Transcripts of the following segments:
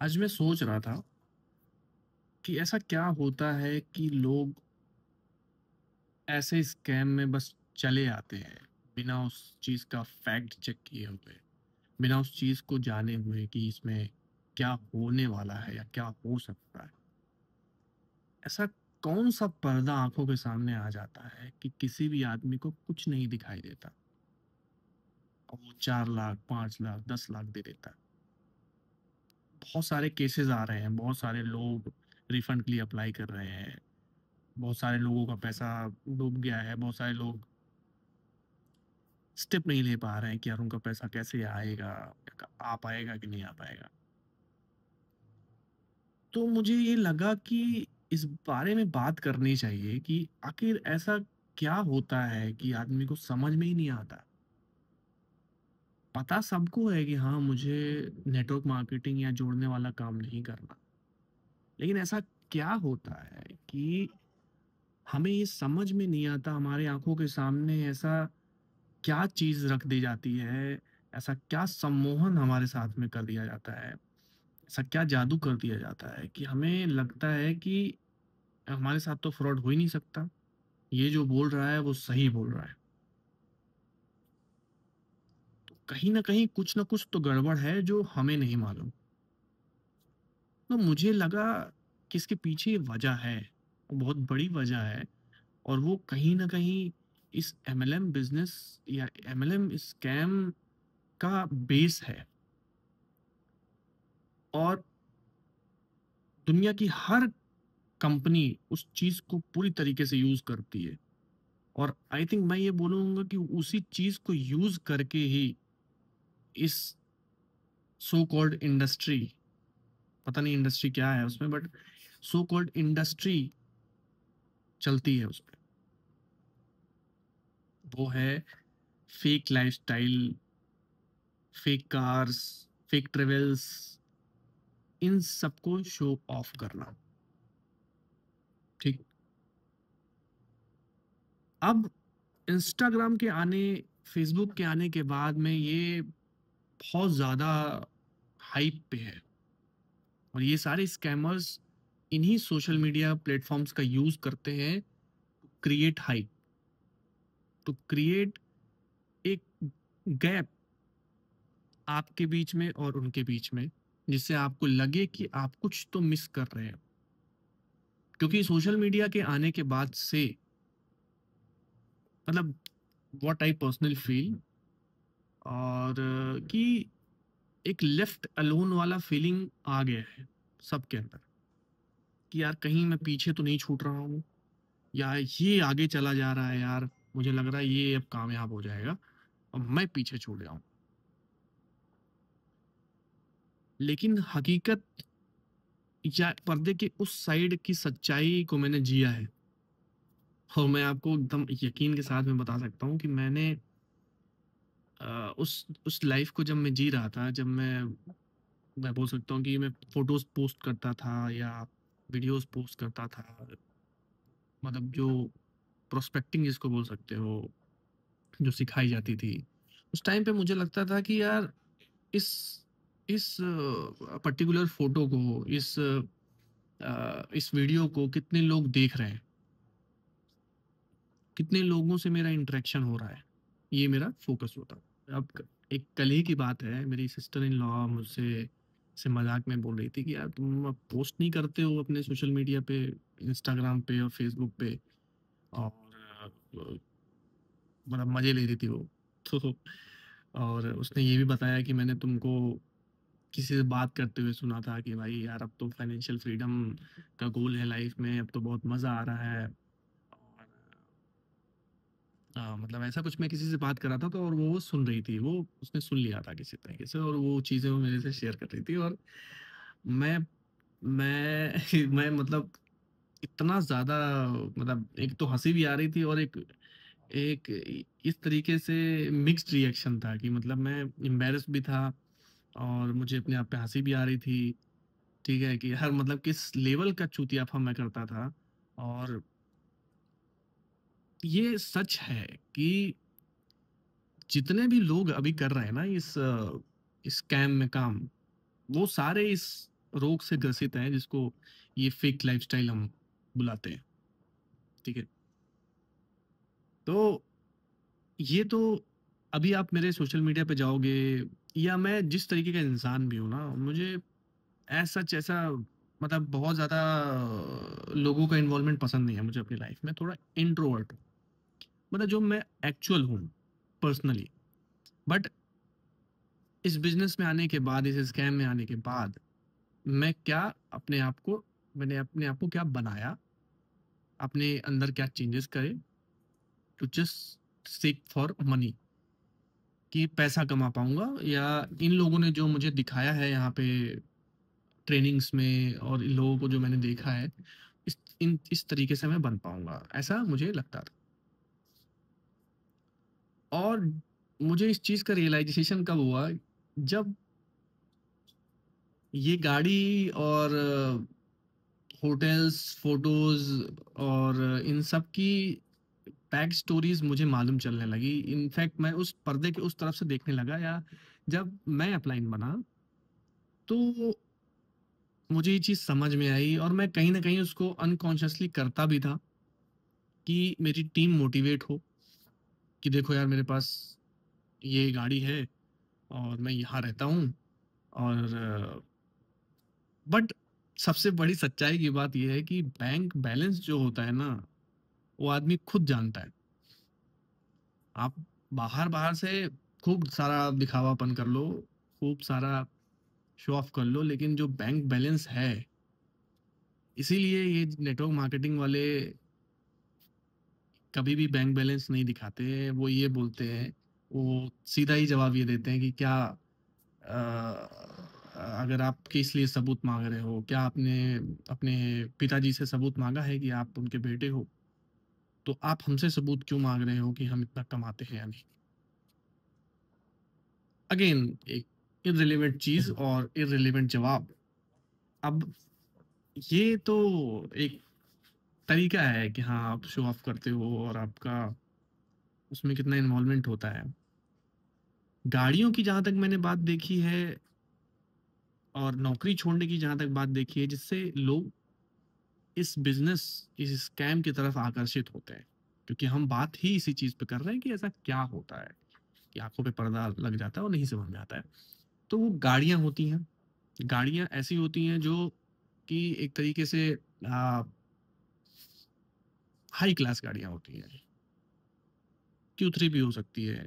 आज मैं सोच रहा था कि ऐसा क्या होता है कि लोग ऐसे स्कैम में बस चले आते हैं, बिना उस चीज़ का फैक्ट चेक किए हुए, बिना उस चीज़ को जाने हुए कि इसमें क्या होने वाला है या क्या हो सकता है। ऐसा कौन-सा पर्दा आँखों के सामने आ जाता है कि किसी भी आदमी को कुछ नहीं दिखाई देता और वो 4 लाख, 5 लाख, 10 लाख दे देता है। बहुत सारे केसेज़ आ रहे हैं, बहुत सारे लोग रिफंड के लिए अप्लाई कर रहे हैं। बहुत सारे लोगों का पैसा डूब गया है, बहुत सारे लोग स्टेप नहीं ले पा रहे हैं कि यार उनका पैसा कैसे आएगा, आ पाएगा कि नहीं आ पाएगा। तो मुझे ये लगा कि इस बारे में बात करनी चाहिए कि आखिर ऐसा क्या होता है कि आदमी को समझ में ही नहीं आता। पता सबको है कि हाँ, मुझे नेटवर्क मार्केटिंग या जोड़ने वाला काम नहीं करना। लेकिन ऐसा क्या होता है कि हमें ये समझ में नहीं आता, हमारे आँखों के सामने ऐसा क्या चीज़ रख दी जाती है, ऐसा क्या सम्मोहन हमारे साथ में कर दिया जाता है, ऐसा क्या जादू कर दिया जाता है कि हमें लगता है कि हमारे साथ तो फ्रॉड हो ही नहीं सकता, ये जो बोल रहा है वो सही बोल रहा है। तो कहीं न कहीं कुछ न कुछ तो गड़बड़ है जो हमें नहीं मालूम। तो मुझे लगा कि इसके पीछे वजह है, बहुत बड़ी वजह है और वो कहीं न कहीं इस एमएलएम बिज़नेस या एमएलएम स्कैम का बेस है। और दुनिया की हर कंपनी उस चीज़ को पूरी तरीके से यूज़ करती है और आई थिंक मैं ये बोलूँगा कि उसी चीज़ को यूज़ करके ही इस सो कॉल्ड इंडस्ट्री, पता नहीं इंडस्ट्री क्या है उसमें, बट सो कॉल्ड इंडस्ट्री चलती है उसमें। वो है fake lifestyle, fake cars, fake travels, इन सबको शो ऑफ करना, ठीक? अब इंस्टाग्राम के आने, फेसबुक के आने के बाद में ये बहुत ज़्यादा हाइप पे है और ये सारे स्कैमर्स इन्हीं सोशल मीडिया प्लेटफॉर्म्स का यूज़ करते हैं क्रिएट हाइप, टू क्रिएट एक गैप आपके बीच में और उनके बीच में, जिससे आपको लगे कि आप कुछ तो मिस कर रहे हैं। क्योंकि सोशल मीडिया के आने के बाद से मतलब व्हाट आई पर्सनली फील और कि एक लेफ्ट अलोन वाला फीलिंग आ गया है सबके अंदर कि यार कहीं मैं पीछे तो नहीं छूट रहा हूँ या ये आगे चला जा रहा है यार, मुझे लग रहा है ये अब कामयाब हो जाएगा और मैं पीछे छूट गया हूँ। लेकिन हकीकत या पर्दे के उस साइड की सच्चाई को मैंने जिया है और मैं आपको एकदम यकीन के साथ में बता सकता हूँ कि मैंने उस लाइफ को जब मैं जी रहा था, जब मैं बोल सकता हूँ कि मैं फ़ोटोज़ पोस्ट करता था या वीडियोज़ पोस्ट करता था, मतलब जो प्रोस्पेक्टिंग जिसको बोल सकते हो, जो सिखाई जाती थी। उस टाइम पे मुझे लगता था कि यार इस इस पर्टिकुलर फ़ोटो को, इस वीडियो को कितने लोग देख रहे हैं, कितने लोगों से मेरा इंटरेक्शन हो रहा है, ये मेरा फ़ोकस होता। अब एक कल ही की बात है, मेरी सिस्टर इन लॉ मुझसे ऐसे मजाक में बोल रही थी कि यार तुम अब पोस्ट नहीं करते हो अपने सोशल मीडिया पे, इंस्टाग्राम पे और फेसबुक पे, और मतलब मजे ले रही थी वो। तो और उसने ये भी बताया कि मैंने तुमको किसी से बात करते हुए सुना था कि भाई यार अब तो फाइनेंशियल फ्रीडम का गोल है लाइफ में, अब तो बहुत मजा आ रहा है। और मतलब ऐसा कुछ मैं किसी से बात कर रहा था तो और वो सुन रही थी, वो उसने सुन लिया था किसी तरीके से और वो चीज़ें वो मेरे से शेयर कर रही थी और मैं मैं मैं मतलब इतना ज़्यादा, मतलब एक तो हँसी भी आ रही थी और एक एक इस तरीके से मिक्स्ड रिएक्शन था कि मतलब मैं एम्बैरेस भी था और मुझे अपने आप पे हँसी भी आ रही थी, ठीक है? कि हर मतलब किस लेवल का चूतियापा मैं करता था। और ये सच है कि जितने भी लोग अभी कर रहे हैं ना इस स्कैम में काम, वो सारे इस रोग से ग्रसित हैं, जिसको ये फेक लाइफस्टाइल हम बुलाते हैं, ठीक है? तो ये तो अभी आप मेरे सोशल मीडिया पे जाओगे, या मैं जिस तरीके का इंसान भी हूँ ना, मुझे ऐसा ऐसा मतलब बहुत ज़्यादा लोगों का इन्वॉल्वमेंट पसंद नहीं है मुझे अपनी लाइफ में। थोड़ा इंट्रोवर्ट हूँ, मतलब जो मैं एक्चुअल हूँ पर्सनली। बट इस बिजनेस में आने के बाद, इस स्कैम में आने के बाद, मैं क्या अपने आप को मैंने अपने आप को क्या बनाया, अपने अंदर क्या चेंजेस करे, to just seek for money, कि पैसा कमा पाऊंगा, या इन लोगों ने जो मुझे दिखाया है यहाँ पे ट्रेनिंग्स में, और इन लोगों को जो मैंने देखा है, इस तरीके से मैं बन पाऊंगा, ऐसा मुझे लगता था। और मुझे इस चीज़ का रियलाइजेशन कब हुआ, जब ये गाड़ी और होटल्स, फोटोज और इन सब की बैक स्टोरीज मुझे मालूम चलने लगी। इनफैक्ट मैं उस पर्दे के उस तरफ से देखने लगा, या जब मैं अपलाइन बना, तो मुझे ये चीज़ समझ में आई, और मैं कहीं ना कहीं उसको अनकॉन्शियसली करता भी था, कि मेरी टीम मोटिवेट हो, कि देखो यार मेरे पास ये गाड़ी है, और मैं यहाँ रहता हूँ, और बट सबसे बड़ी सच्चाई की बात यह है कि बैंक बैलेंस जो होता है ना, वो आदमी खुद जानता है। आप बाहर बाहर से खूब सारा दिखावापन कर लो, खूब सारा शो ऑफ कर लो, लेकिन जो बैंक बैलेंस है, इसीलिए ये नेटवर्क मार्केटिंग वाले कभी भी बैंक बैलेंस नहीं दिखाते हैं। वो ये बोलते हैं, वो सीधा ही जवाब ये देते हैं कि क्या अगर आप किस लिए सबूत मांग रहे हो, क्या आपने अपने पिताजी से सबूत मांगा है कि आप उनके बेटे हो, तो आप हमसे सबूत क्यों मांग रहे हो कि हम इतना कमाते हैं या नहीं। अगेन एक इररिलेवेंट चीज और इररिलेवेंट जवाब। अब ये तो एक तरीका है कि हाँ आप शो ऑफ करते हो, और आपका उसमें कितना इन्वॉल्वमेंट होता है। गाड़ियों की जहां तक मैंने बात देखी है, और नौकरी छोड़ने की जहां तक बात देखी है, जिससे लोग इस बिजनेस, इस स्कैम की तरफ आकर्षित होते हैं, क्योंकि हम बात ही इसी चीज पे कर रहे हैं कि ऐसा क्या होता है कि आंखों पे पर्दा लग जाता है और नहीं समझ में आता है। तो वो गाड़ियां होती हैं, गाड़ियां ऐसी होती हैं जो कि एक तरीके से हाई क्लास गाड़ियां होती हैं। Q3 भी हो सकती है,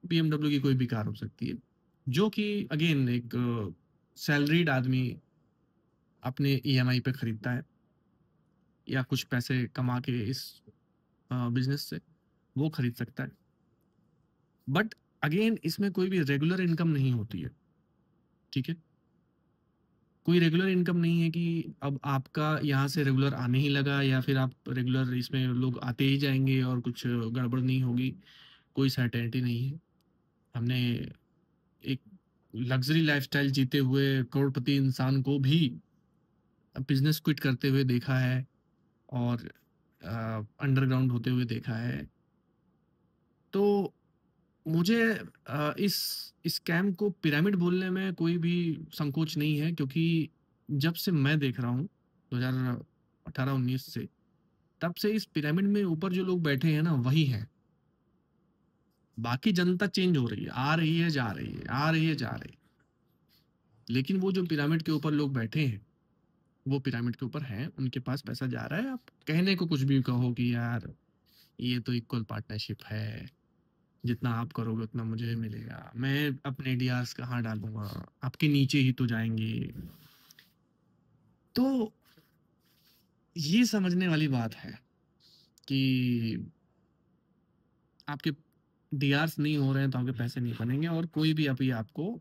BMW की कोई भी कार हो सकती है, जो कि अगेन एक सैलरीड आदमी अपने EMI पे खरीदता है, या कुछ पैसे कमा के इस बिजनेस से वो खरीद सकता है। बट अगेन इसमें कोई भी रेगुलर इनकम नहीं होती है, ठीक है? कोई रेगुलर इनकम नहीं है कि अब आपका यहाँ से रेगुलर आने ही लगा, या फिर आप रेगुलर इसमें लोग आते ही जाएंगे और कुछ गड़बड़ नहीं होगी। कोई सर्टेनिटी नहीं है। हमने एक लग्जरी लाइफस्टाइल जीते हुए करोड़पति इंसान को भी बिजनेस क्विट करते हुए देखा है, और अंडरग्राउंड होते हुए देखा है। तो मुझे इस स्कैम को पिरामिड बोलने में कोई भी संकोच नहीं है, क्योंकि जब से मैं देख रहा हूँ 2018-19 से, तब से इस पिरामिड में ऊपर जो लोग बैठे हैं ना, वही हैं। बाकी जनता चेंज हो रही है, आ रही है जा रही है, आ रही है जा रही है, लेकिन वो जो पिरामिड के ऊपर लोग बैठे हैं, वो पिरामिड के ऊपर हैं, उनके पास पैसा जा रहा है। आप कहने को कुछ भी कहो कि यार ये तो इक्वल पार्टनरशिप है, जितना आप करोगे उतना मुझे मिलेगा, मैं अपने डीआरस कहाँ डालूंगा, आपके नीचे ही तो जाएंगे। तो ये समझने वाली बात है कि आपके डीआरस नहीं हो रहे हैं तो आपके पैसे नहीं बनेंगे, और कोई भी अभी आपको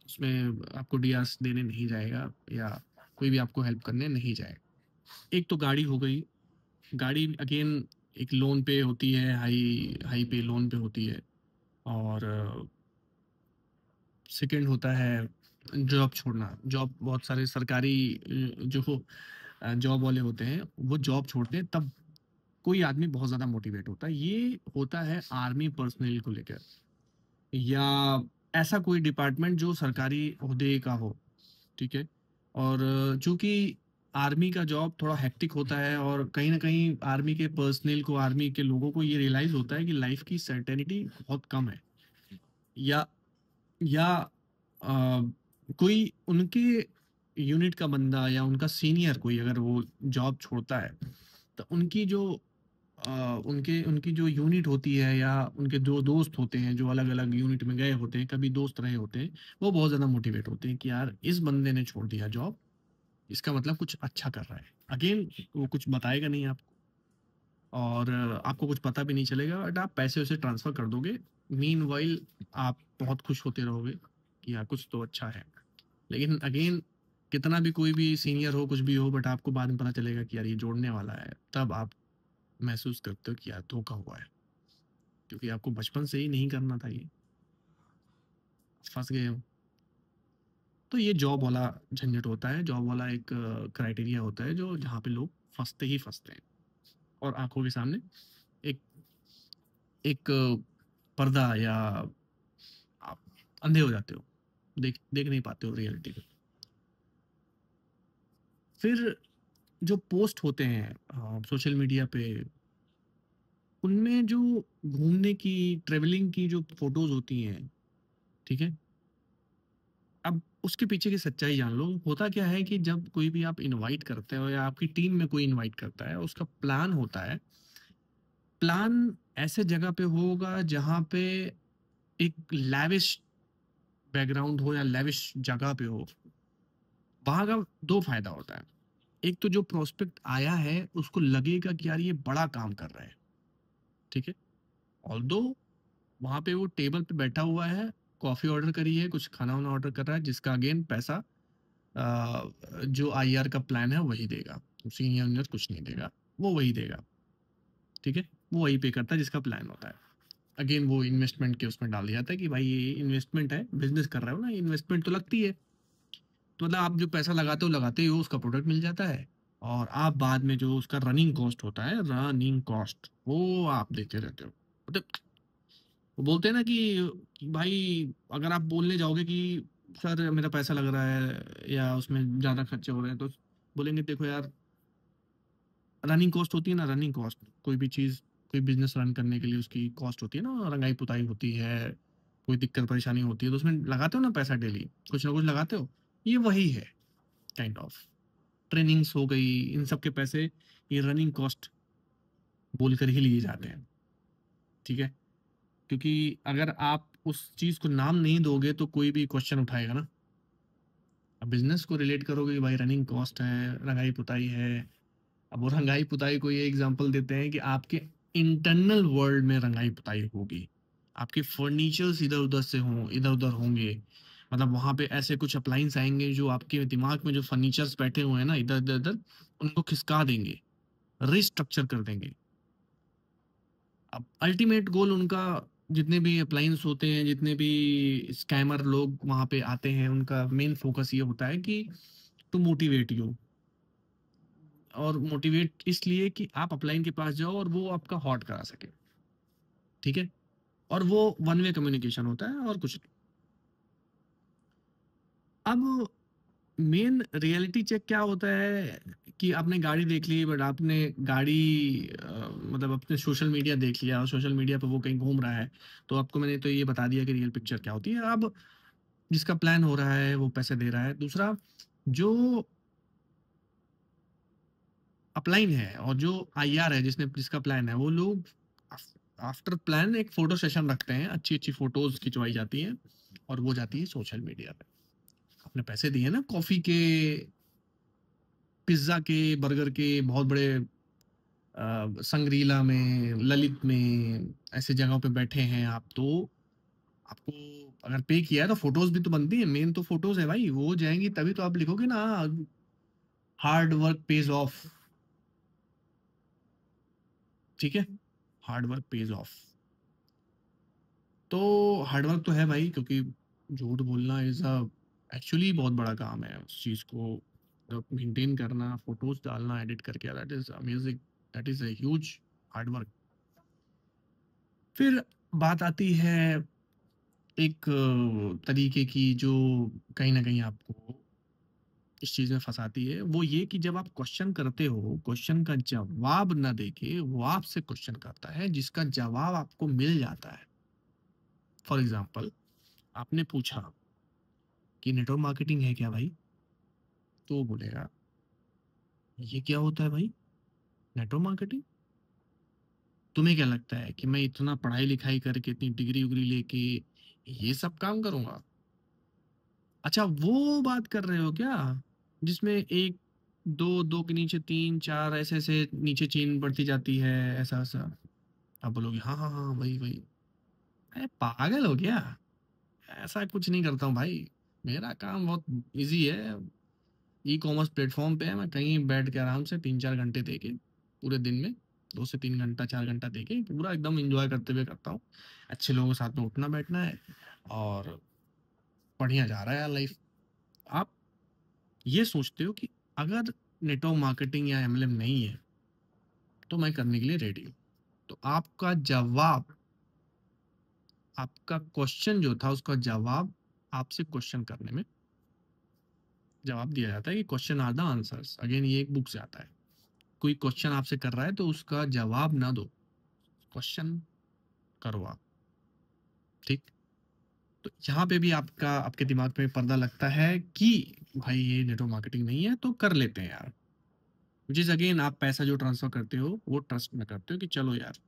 उसमें आपको डीआरस देने नहीं जाएगा, या कोई भी आपको हेल्प करने नहीं जाएगा। एक तो गाड़ी हो गई। गाड़ी अगेन एक लोन पे होती है, हाई हाई पे लोन पे होती है। और सेकंड होता है जॉब छोड़ना। जॉब बहुत सारे सरकारी जो जॉब वाले होते हैं, वो जॉब छोड़ते हैं, तब कोई आदमी बहुत ज़्यादा मोटिवेट होता है। ये होता है आर्मी पर्सनल को लेकर, या ऐसा कोई डिपार्टमेंट जो सरकारी ओहदे का हो, ठीक है? और चूँकि आर्मी का जॉब थोड़ा हेक्टिक होता है और कहीं न कहीं आर्मी के पर्सनेल को, आर्मी के लोगों को ये रियलाइज़ होता है कि लाइफ़ की सर्टेनिटी बहुत कम है। या या कोई उनके यूनिट का बंदा या उनका सीनियर कोई अगर वो जॉब छोड़ता है, तो उनकी जो उनके उनकी जो यूनिट होती है या उनके जो दोस्त होते हैं, जो अलग-अलग यूनिट में गए होते हैं, कभी दोस्त रहे होते हैं, वो बहुत ज़्यादा मोटिवेट होते हैं कि यार इस बंदे ने छोड़ दिया जॉब, इसका मतलब कुछ अच्छा कर रहा है। अगेन वो कुछ बताएगा नहीं आपको और आपको कुछ पता भी नहीं चलेगा बट आप पैसे-वैसे ट्रांसफ़र कर दोगे। मीनव्हाइल आप बहुत खुश होते रहोगे कि हाँ, कुछ तो अच्छा है। लेकिन अगेन कितना भी कोई भी सीनियर हो, कुछ भी हो बट आपको बाद में पता चलेगा कि यार ये जोड़ने वाला है। तब आप महसूस करते हो कि यार धोखा हुआ है। क्योंकि आपको बचपन से ही नहीं करना था ये, फँस गए हो। तो ये जॉब वाला झंझट होता है, जॉब वाला एक क्राइटेरिया होता है जो जहाँ पे लोग फँसते ही फँसते हैं और आँखों के सामने एक एक पर्दा या आप अंधे हो जाते हो, देख देख नहीं पाते हो रियलिटी को। फिर जो पोस्ट होते हैं सोशल मीडिया पे, उनमें जो घूमने की, ट्रैवलिंग की जो फ़ोटोज़ होती हैं, ठीक है? अब उसके पीछे की सच्चाई जान लो। होता क्या है कि जब कोई भी आप इनवाइट करते हो या आपकी टीम में कोई इनवाइट करता है, उसका प्लान होता है। प्लान ऐसे जगह पे होगा जहाँ पे एक लैविश बैकग्राउंड हो या लैविश जगह पे हो। वहाँ का 2 फ़ायदा होता है। एक तो जो प्रोस्पेक्ट आया है, उसको लगेगा कि यार ये बड़ा काम कर रहा है, ठीक है? ऑल्दो वहाँ पे वो टेबल पे बैठा हुआ है, कॉफ़ी ऑर्डर करी है, कुछ खाना-वाना ऑर्डर कर रहा है जिसका अगेन पैसा जो आईआर का प्लान है वही देगा। सीनियर-वीनियर कुछ नहीं देगा, वो वही देगा, ठीक है? वो वही पे करता है जिसका प्लान होता है। अगेन वो इन्वेस्टमेंट के उसमें डाल दिया जाता है कि भाई ये इन्वेस्टमेंट है, बिज़नेस कर रहे हो ना, इन्वेस्टमेंट तो लगती है। तो मतलब आप जो पैसा लगाते ही हो उसका प्रोडक्ट मिल जाता है और आप बाद में जो उसका रनिंग कॉस्ट होता है, रनिंग कॉस्ट वो आप देते रहते हो। मतलब वो बोलते हैं ना कि भाई अगर आप बोलने जाओगे कि सर मेरा पैसा लग रहा है या उसमें ज़्यादा खर्चे हो रहे हैं तो बोलेंगे देखो यार रनिंग कॉस्ट होती है ना रनिंग कॉस्ट कोई भी चीज़ कोई बिजनेस रन करने के लिए उसकी कॉस्ट होती है ना रंगाई पुताई होती है कोई दिक्कत परेशानी होती है तो उसमें लगाते हो ना पैसा डेली कुछ ना कुछ लगाते हो ये वही है काइंड ऑफ ट्रेनिंग्स हो गई इन सब के पैसे ये रनिंग कॉस्ट बोलकर ही लिए जाते हैं ठीक है क्योंकि अगर आप उस चीज़ को नाम नहीं दोगे तो कोई भी क्वेश्चन उठाएगा ना अब बिजनेस को रिलेट करोगे कि भाई रनिंग कॉस्ट है रंगाई पुताई है अब वो रंगाई पुताई को ये एग्जांपल देते हैं कि आपके इंटरनल वर्ल्ड में रंगाई पुताई होगी आपके फर्नीचर्स इधर उधर से हों इधर उधर होंगे मतलब वहां पे ऐसे कुछ अप्लाइंस आएंगे जो आपके दिमाग में जो फर्नीचर्स बैठे हुए हैं ना इधर इधर इधर उनको खिसका देंगे रिस्ट्रक्चर कर देंगे अब अल्टीमेट गोल उनका जितने भी अप्लायंस होते हैं जितने भी स्कैमर लोग वहां पे आते हैं उनका मेन फोकस ये होता है कि टू मोटिवेट यू और मोटिवेट इसलिए कि आप अपलाइन के पास जाओ और वो आपका हॉट करा सके ठीक है और वो वन वे कम्युनिकेशन होता है और कुछ नहीं अब मेन रियलिटी चेक क्या होता है कि आपने गाड़ी देख ली बट आपने गाड़ी मतलब अपने सोशल मीडिया देख लिया और सोशल मीडिया पे वो कहीं घूम रहा है तो आपको मैंने तो ये बता दिया कि रियल पिक्चर क्या होती है अब जिसका प्लान हो रहा है वो पैसे दे रहा है दूसरा जो अपलाइन है और जो आईआर है जिसने जिसका प्लान है वो लोग आफ्टर प्लान एक फोटो सेशन रखते हैं अच्छी अच्छी फोटोज खिंचवाई जाती हैं और वो जाती है सोशल मीडिया पे आपने पैसे दिए ना कॉफी के पिज्जा के बर्गर के बहुत बड़े संग्रीला में ललित में ऐसे जगहों पे बैठे हैं आप तो आपको अगर पे किया है तो फोटोज भी तो बनती है मेन तो फोटोज है भाई वो जाएंगी तभी तो आप लिखोगे ना हार्ड वर्क पेज ऑफ ठीक है हार्ड वर्क पेज ऑफ तो हार्ड वर्क तो है भाई क्योंकि झूठ बोलना इज अ एक्चुअली बहुत बड़ा काम है उस चीज़ को मेंटेन करना फोटोज डालना एडिट करके that is amazing that is a huge hard work फिर बात आती है एक तरीके की जो कहीं ना कहीं आपको इस चीज़ में फँसाती है, वो ये कि जब आप क्वेश्चन करते हो, क्वेश्चन का जवाब ना देके वो आपसे क्वेश्चन करता है, जिसका जवाब आपको मिल जाता है। फॉर एग्ज़ाम्पल आपने पूछा कि नेटवर्क मार्केटिंग है क्या भाई? तो वो बोलेगा, "ये क्या होता है भाई? Network marketing? तुम्हें क्या लगता है कि मैं इतना पढ़ाई-लिखाई करके, इतनी डिग्री-विग्री लेके ये सब काम करूँगा?" अच्छा, वो बात कर रहे हो क्या? जिसमें 1, 2, 2 के नीचे 3, 4 ऐसे-ऐसे नीचे चेन बढ़ती जाती है, ऐसा-ऐसा। आप बोलोगे, "हाँ, हाँ, हाँ, वही, वही।" अरे पागल हो क्या? ऐसा कुछ नहीं करता हूँ भाई। मेरा काम बहुत ईज़ी है। ई-कॉमर्स प्लेटफ़ॉर्म पे है, मैं कहीं बैठ के आराम से 3-4 घंटे देके पूरे दिन में 2 से 3 घंटा, 4 घंटा देके पूरा एकदम एन्जॉय करते हुए करता हूँ। अच्छे लोगों के साथ में उठना-बैठना है और बढ़िया जा रहा है यार लाइफ़। आप ये सोचते हो कि अगर नेटवर्क मार्केटिंग या एमएलएम नहीं है, तो मैं करने के लिए रेडी हूँ। तो आपका जवाब, आपका क्वेश्चन जो था उसका जवाब आपसे क्वेश्चन करने में जवाब दिया जाता है कि question are the answers. Again ये एक बुक से आता है। कोई क्वेश्चन आपसे कर रहा है तो उसका जवाब ना दो, क्वेश्चन करो आप, ठीक? तो यहाँ पे भी आपका आपके दिमाग में पर्दा लगता है कि भाई ये नेटवर्क मार्केटिंग नहीं है तो कर लेते हैं यार। व्हिच इज़ अगेन आप पैसा जो ट्रांसफ़र करते हो वो ट्रस्ट में करते हो कि चलो यार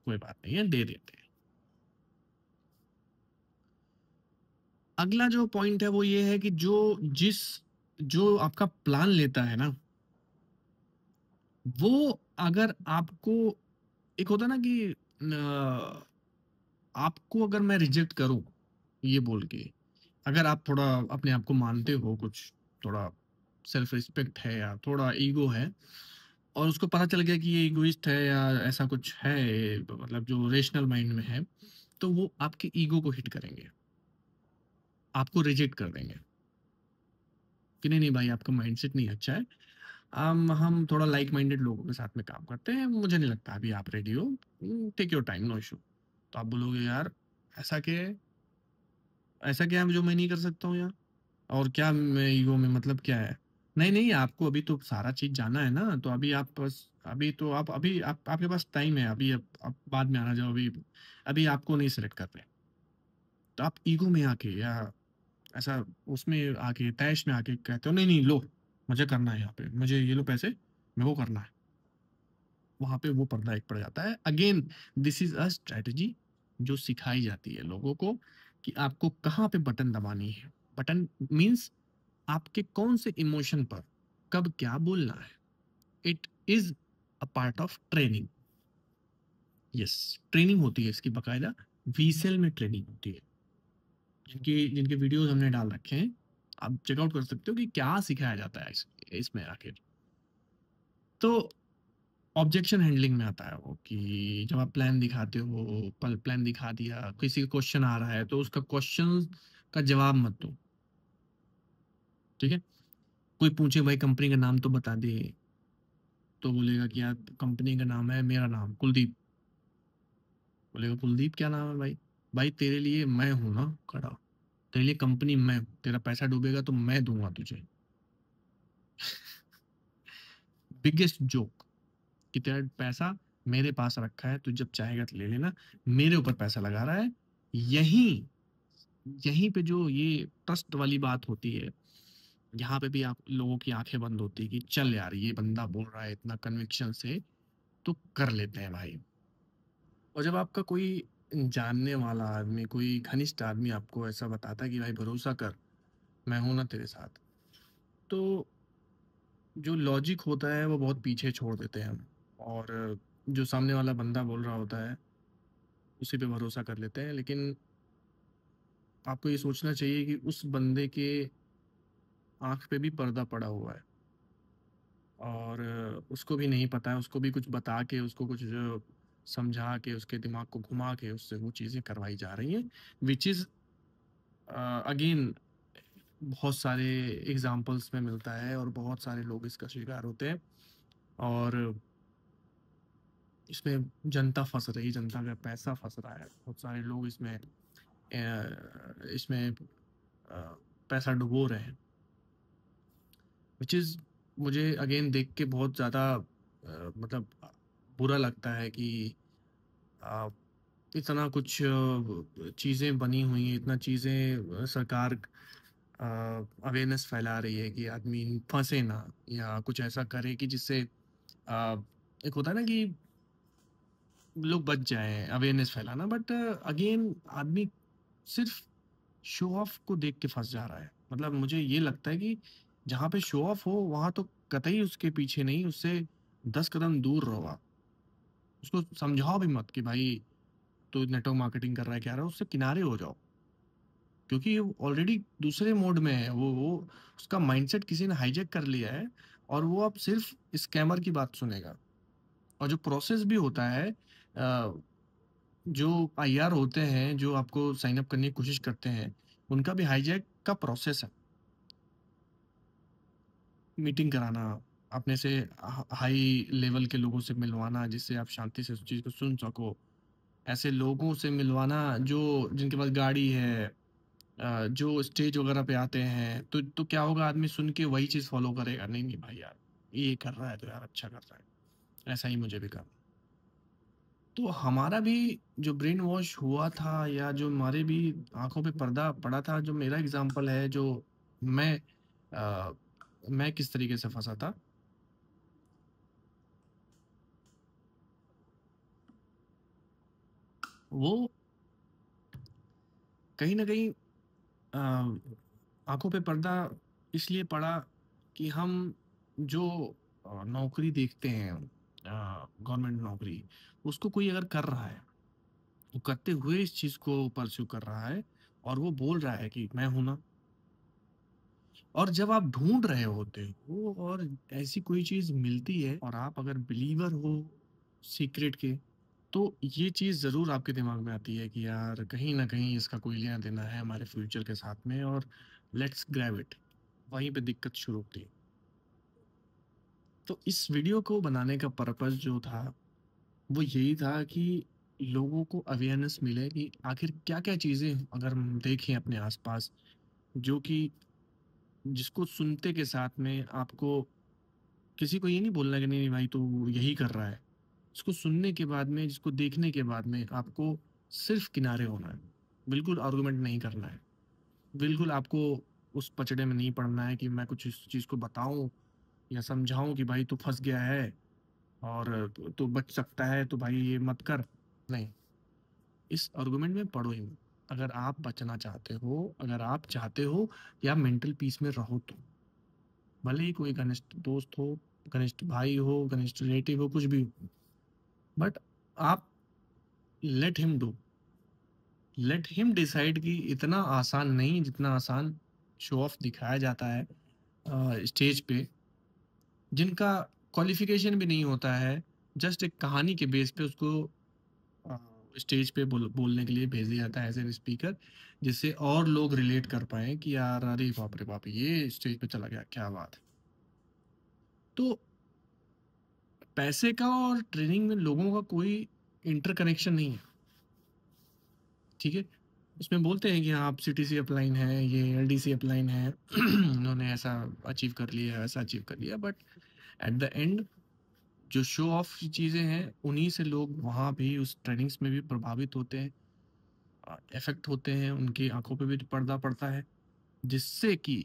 कोई बात नहीं है, दे देते हैं। अगला जो पॉइंट है वो ये है कि जो आपका प्लान लेता है ना, वो अगर आपको एक होता है ना कि आपको अगर मैं रिजेक्ट करूँ, ये बोल के, अगर आप थोड़ा अपने आप को मानते हो कुछ, थोड़ा सेल्फ रिस्पेक्ट है या थोड़ा ईगो है और उसको पता चल गया कि ये इगोइस्ट है या ऐसा कुछ है, मतलब जो रेशनल माइंड में है, तो वो आपके ईगो को हिट करेंगे, आपको रिजेक्ट कर देंगे कि नहीं, नहीं भाई आपका माइंडसेट नहीं अच्छा है। हम थोड़ा लाइक माइंडेड लोगों के साथ में काम करते हैं, मुझे नहीं लगता अभी आप रेडी हो, take your time, no issue. तो आप बोलोगे यार ऐसा क्या है? ऐसा क्या है जो मैं नहीं कर सकता हूँ यार? और क्या मैं ईगो में मतलब क्या है? नहीं, नहीं आपको अभी तो सारा चीज़ जानना है ना, तो अभी आप बस अभी तो आप अभी आप आपके पास टाइम है, अभी अब बाद में आना जाओ, अभी अभी आपको नहीं सेलेक्ट कर रहे। तो आप ईगो में आके या ऐसा उसमें आके तैश में आके कहते हो नहीं, नहीं लो, मुझे करना है यहाँ पे, मुझे ये लो पैसे, मेरे को करना है। वहाँ पे वो पर्दा एक पड़ जाता है। Again this is a strategy जो सिखाई जाती है लोगों को कि आपको कहाँ पे बटन दबानी है। बटन मीन्स आपके कौन से इमोशन पर कब क्या बोलना है। It is a part of training. Yes, training होती है इसकी बाकायदा, वीसेल में ट्रेनिंग होती है। जिनकी जिनके वीडियोज़ हमने डाल रखे हैं, आप चेकआउट कर सकते हो कि क्या सिखाया जाता है इसमें आखिर। तो ऑब्जेक्शन हैंडलिंग में आता है वो कि जब आप प्लान दिखाते हो, प्लान दिखा दिया, किसी का क्वेश्चन आ रहा है तो उसका क्वेश्चन का जवाब मत दो, ठीक है? कोई पूछे भाई कंपनी का नाम तो बता दे, तो बोलेगा कि यार कंपनी का नाम है मेरा नाम कुलदीप। बोलेगा कुलदीप क्या नाम है भाई? भाई तेरे लिए मैं हूँ ना खड़ा, तेरे लिए कंपनी मैं हूँ, तेरा पैसा डूबेगा तो मैं दूंगा तुझे। बिगेस्ट जोक कि तेरा पैसा मेरे पास रखा है, तू जब चाहेगा तो ले लेना, मेरे ऊपर पैसा लगा रहा है। यहीं यहीं पे जो ये ट्रस्ट वाली बात होती है, यहाँ पे भी आप लोगों की आंखें बंद होती है कि चल यार ये बंदा बोल रहा है इतना कन्विक्शन से, तो कर लेते हैं भाई। और जब आपका कोई जानने वाला आदमी, कोई घनिष्ठ आदमी आपको ऐसा बताता है कि भाई भरोसा कर, मैं हूं ना तेरे साथ, तो जो लॉजिक होता है वो बहुत पीछे छोड़ देते हैं हम, और जो सामने वाला बंदा बोल रहा होता है उसी पे भरोसा कर लेते हैं। लेकिन आपको ये सोचना चाहिए कि उस बंदे के आंख पे भी पर्दा पड़ा हुआ है, और उसको भी नहीं पता है, उसको भी कुछ बता के, उसको कुछ समझा के, उसके दिमाग को घुमा के उससे वो चीज़ें करवाई जा रही हैं, विच इज़ अगेन बहुत सारे एग्जाम्पल्स में मिलता है और बहुत सारे लोग इसका शिकार होते हैं। और इसमें जनता फंस रही, जनता का पैसा फंस रहा है, बहुत सारे लोग इसमें पैसा डुबो रहे हैं। व्हिच इज़ मुझे अगेन देख के बहुत ज़्यादा मतलब बुरा लगता है कि अ, इतना कुछ चीज़ें बनी हुई हैं, इतना चीज़ें सरकार अवेयरनेस फैला रही है कि आदमी फँसे ना या कुछ ऐसा करे कि जिससे एक होता है ना कि लोग बच जाएँ, अवेयरनेस फैलाना, बट अगेन आदमी सिर्फ़ शो ऑफ को देख के फँस जा रहा है। मतलब मुझे ये लगता है कि जहाँ पे शो ऑफ हो, वहाँ तो कतई उसके पीछे नहीं, उससे 10 कदम दूर रहो आप। उसको समझाओ भी मत कि भाई तू नेटवर्क मार्केटिंग कर रहा है, क्या रहा है, उससे किनारे हो जाओ। क्योंकि वो ऑलरेडी दूसरे मोड में है, वो उसका माइंडसेट किसी ने हाईजैक कर लिया है और वो अब सिर्फ़ स्कैमर की बात सुनेगा। और जो प्रोसेस भी होता है जो आईआर होते हैं, जो आपको साइन अप करने की कोशिश करते हैं, उनका भी हाईजैक का प्रोसेस है। मीटिंग कराना, अपने से हाई लेवल के लोगों से मिलवाना, जिससे आप शांति से उस चीज़ को सुन सको। ऐसे लोगों से मिलवाना जो जिनके पास गाड़ी है, जो स्टेज वगैरह पे आते हैं, तो क्या होगा, आदमी सुन के वही चीज़ फ़ॉलो करेगा। नहीं, नहीं भाई यार, ये कर रहा है तो यार अच्छा कर रहा है। ऐसा ही मुझे भी करना। तो हमारा भी जो ब्रेन वॉश हुआ था या जो हमारे भी आँखों पे पर्दा पड़ा था, जो मेरा एग्ज़ाम्पल है, जो मैं अ, मैं किस तरीके से फँसा था, वो कहीं न कहीं आँखों पे पर्दा इसलिए पड़ा कि हम जो नौकरी देखते हैं, गवर्नमेंट नौकरी, उसको कोई अगर कर रहा है, वो करते हुए इस चीज़ को परस्यू कर रहा है और वो बोल रहा है कि मैं हूँ ना। और जब आप ढूँढ रहे होते हो और ऐसी कोई चीज़ मिलती है और आप अगर बिलीवर हो सीक्रेट के, तो ये चीज़ ज़रूर आपके दिमाग में आती है कि यार कहीं न कहीं इसका कोई लेना-देना है हमारे फ्यूचर के साथ में, और लेट्स ग्रैब इट। वहीं पे दिक्कत शुरू होती है। तो इस वीडियो को बनाने का पर्पस जो था, वो यही था कि लोगों को अवेयरनेस मिले कि आखिर क्या-क्या चीज़ें अगर हम देखें अपने आस-पास, जो कि जिसको सुनते के साथ में आपको किसी को ये नहीं बोलना कि नहीं, नहीं भाई तू यही कर रहा है। इसको सुनने के बाद में, जिसको देखने के बाद में आपको सिर्फ़ किनारे होना है। बिल्कुल आर्गुमेंट नहीं करना है। बिल्कुल आपको उस पचड़े में नहीं पड़ना है कि मैं कुछ इस चीज़ को बताऊँ या समझाऊँ कि भाई तू फँस गया है और तू बच सकता है, तो भाई ये मत कर। नहीं, इस आर्गुमेंट में पड़ो ही मत। अगर आप बचना चाहते हो, अगर आप चाहते हो कि आप मेंटल पीस में रहो तो। भले ही कोई घनिष्ठ दोस्त हो, घनिष्ठ भाई हो, घनिष्ठ रिलेटिव हो, कुछ भी हो। बट आप let him do, let him decide कि इतना आसान नहीं जितना आसान शो ऑफ दिखाया जाता है स्टेज पे, जिनका क्वालिफिकेशन भी नहीं होता है, जस्ट एक कहानी के बेस पे उसको अ, स्टेज पे बोलने के लिए भेज दिया जाता है एज़ एन स्पीकर, जिससे और लोग रिलेट कर पाएँ कि यार अरे बाप रे बाप! ये स्टेज पे चला गया, क्या बात है। तो पैसे का और ट्रेनिंग में लोगों का कोई इंटरकनेक्शन नहीं है, ठीक है? उसमें बोलते हैं कि हाँ, आप सीटीसी अपलाइन है, ये एलडीसी अपलाइन है, उन्होंने ऐसा अचीव कर लिया, वैसा अचीव कर लिया, बट एट द एंड जो शो ऑफ चीज़ें हैं, उन्हीं से लोग वहाँ भी उस ट्रेनिंग्स में भी प्रभावित होते हैं, इफ़ेक्ट होते हैं, उनकी आँखों पे भी पर्दा पड़ता है, जिससे कि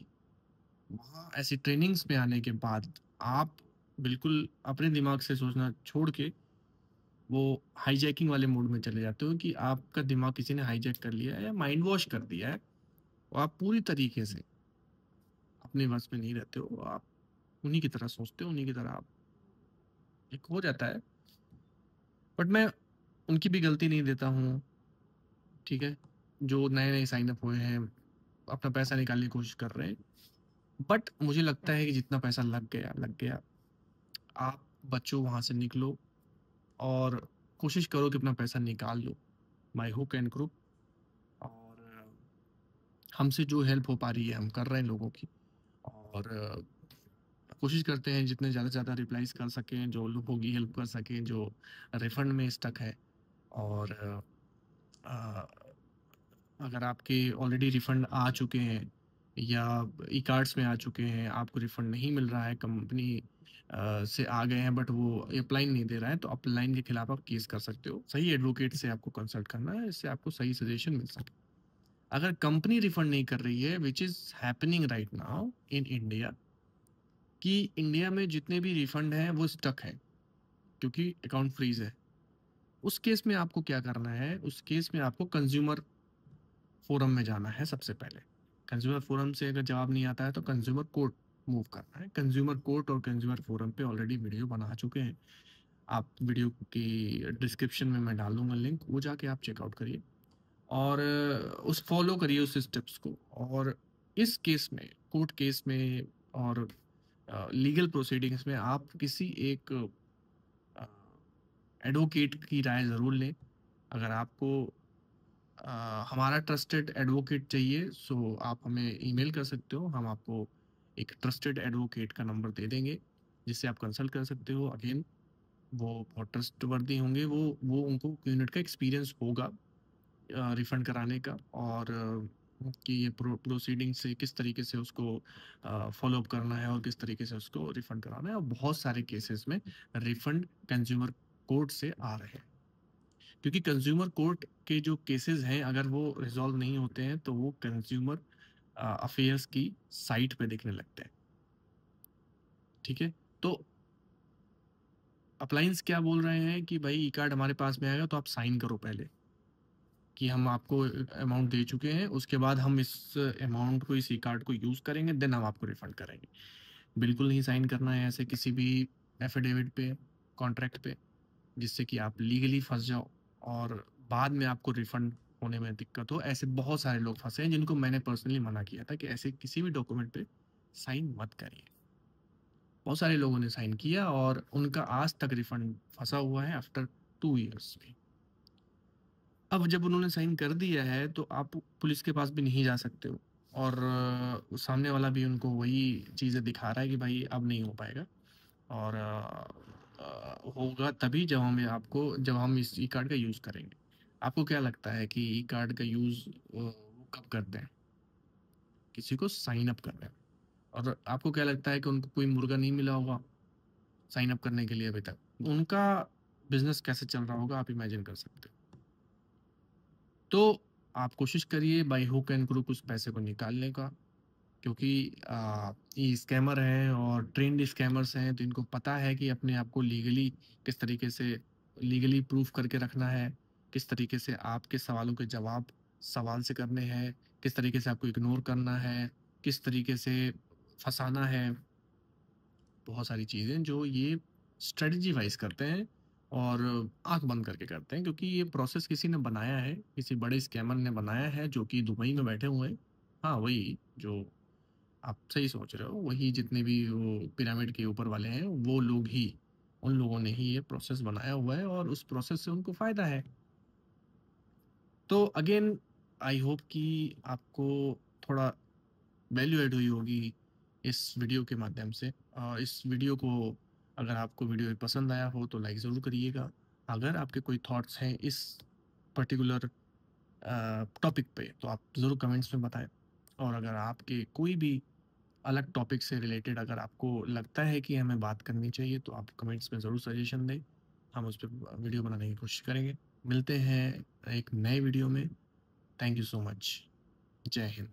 वहाँ ऐसी ट्रेनिंग्स में आने के बाद आप बिल्कुल अपने दिमाग से सोचना छोड़ के वो हाईजैकिंग वाले मोड में चले जाते हो कि आपका दिमाग किसी ने हाईजैक कर लिया है या माइंड वॉश कर दिया है, और आप पूरी तरीके से अपने वश में नहीं रहते हो। आप उन्हीं की तरह सोचते हो, उन्हीं की तरह आप एक हो जाता है। बट मैं उनकी भी गलती नहीं देता हूँ, ठीक है? जो नए-नए साइन अप हुए हैं, अपना पैसा निकालने की कोशिश कर रहे हैं। बट मुझे लगता है कि जितना पैसा लग गया, लग गया। आप बचो वहाँ से, निकलो और कोशिश करो कि अपना पैसा निकाल लो, बाय हुक एंड क्रुक। और हमसे जो हेल्प हो पा रही है, हम कर रहे हैं लोगों की। और कोशिश करते हैं जितने ज़्यादा से ज़्यादा रिप्लाईज़ कर सकें, जो लोगों की हेल्प कर सकें, जो रिफंड में स्टक है। और अ, अगर आपके ऑलरेडी रिफंड आ चुके हैं, या ई कार्ड्स में आ चुके हैं, आपको रिफंड नहीं मिल रहा है, कंपनी से आ गए हैं बट वो अपलाइन नहीं दे रहा है, तो अपलाइन के खिलाफ आप केस कर सकते हो। सही एडवोकेट से आपको कंसल्ट करना है, इससे आपको सही सजेशन मिल सके। अगर कंपनी रिफंड नहीं कर रही है, which is happening right now in India, कि इंडिया में जितने भी रिफंड हैं वो स्टक है क्योंकि अकाउंट फ्रीज है, उस केस में आपको क्या करना है? उस केस में आपको कंज्यूमर फोरम में जाना है सबसे पहले। कंज्यूमर फोरम से अगर जवाब नहीं आता है तो कंज्यूमर कोर्ट मूव करना है। कंज्यूमर कोर्ट और कंज्यूमर फोरम पे ऑलरेडी वीडियो बना चुके हैं, आप वीडियो की डिस्क्रिप्शन में मैं डाल दूंगा लिंक, वो जाके आप चेकआउट करिए और उस फॉलो करिए उस स्टेप्स को। और इस केस में, कोर्ट केस में और लीगल प्रोसीडिंग्स में आप किसी एक एडवोकेट की राय ज़रूर लें। अगर आपको हमारा ट्रस्टेड एडवोकेट चाहिए सो आप हमें ईमेल कर सकते हो, हम आपको एक ट्रस्टेड एडवोकेट का नंबर दे देंगे जिससे आप कंसल्ट कर सकते हो। अगेन वो बहुत ट्रस्टवर्दी होंगे, वो उनको यूनिट का एक्सपीरियंस होगा रिफंड कराने का, और कि ये प्रोसीडिंग से किस तरीके से उसको फॉलो अप करना है और किस तरीके से उसको रिफंड कराना है। और बहुत सारे केसेस में रिफंड कंज्यूमर कोर्ट से आ रहे हैं, क्योंकि कंज्यूमर कोर्ट के जो केसेस हैं अगर वो रिजॉल्व नहीं होते हैं तो वो कंज्यूमर अफेयर्स की साइट पे दिखने लगते हैं। ठीक है, तो अप्लायंस क्या बोल रहे हैं कि भाई ई कार्ड हमारे पास में आएगा तो आप साइन करो पहले कि हम आपको अमाउंट दे चुके हैं, उसके बाद हम इस अमाउंट को, इस ई कार्ड को यूज़ करेंगे, देन हम आपको रिफंड करेंगे। बिल्कुल नहीं साइन करना है ऐसे किसी भी एफिडेविट पे, कॉन्ट्रैक्ट पे, जिससे कि आप लीगली फंस जाओ और बाद में आपको रिफंड होने में दिक्कत हो। ऐसे बहुत सारे लोग फंसे हैं जिनको मैंने पर्सनली मना किया था कि ऐसे किसी भी डॉक्यूमेंट पे साइन मत करिए। बहुत सारे लोगों ने साइन किया और उनका आज तक रिफंड फंसा हुआ है आफ्टर 2 इयर्स में। अब जब उन्होंने साइन कर दिया है तो आप पुलिस के पास भी नहीं जा सकते हो, और सामने वाला भी उनको वही चीज़ें दिखा रहा है कि भाई अब नहीं हो पाएगा, और होगा तभी जब हम इस ई कार्ड का यूज़ करेंगे। आपको क्या लगता है कि ई कार्ड का यूज़ वो कब करते हैं? किसी को साइन अप करने में। और आपको क्या लगता है कि उनको कोई मुर्गा नहीं मिला होगा साइन अप करने के लिए अभी तक? उनका बिजनेस कैसे चल रहा होगा आप इमेजिन कर सकते हो। तो आप कोशिश करिए बाई हुक एंड क्रूक उस पैसे को निकालने का, क्योंकि ये स्कैमर हैं और ट्रेंड स्कैमर्स हैं, तो इनको पता है कि अपने आप को लीगली किस तरीके से लीगली प्रूफ करके रखना है, किस तरीके से आपके सवालों के जवाब सवाल से करने हैं, किस तरीके से आपको इग्नोर करना है, किस तरीके से फंसाना है। बहुत सारी चीज़ें जो ये स्ट्रेटजी वाइज करते हैं और आंख बंद करके करते हैं, क्योंकि ये प्रोसेस किसी ने बनाया है, किसी बड़े स्कैमर ने बनाया है जो कि दुबई में बैठे हुए हैं। हाँ, वही जो आप सही सोच रहे हो, वही जितने भी वो पिरामिड के ऊपर वाले हैं वो लोग ही, उन लोगों ने ही ये प्रोसेस बनाया हुआ है और उस प्रोसेस से उनको फ़ायदा है। तो अगेन आई होप कि आपको थोड़ा वैल्यू ऐड हुई होगी इस वीडियो के माध्यम से। इस वीडियो को, अगर आपको वीडियो पसंद आया हो तो लाइक ज़रूर करिएगा। अगर आपके कोई थॉट्स हैं इस पर्टिकुलर टॉपिक पे तो आप ज़रूर कमेंट्स में बताएं। और अगर आपके कोई भी अलग टॉपिक से रिलेटेड अगर आपको लगता है कि हमें बात करनी चाहिए तो आप कमेंट्स में ज़रूर सजेशन दें, हम उस पर वीडियो बनाने की कोशिश करेंगे। मिलते हैं एक नए वीडियो में। Thank you so much. जय हिंद।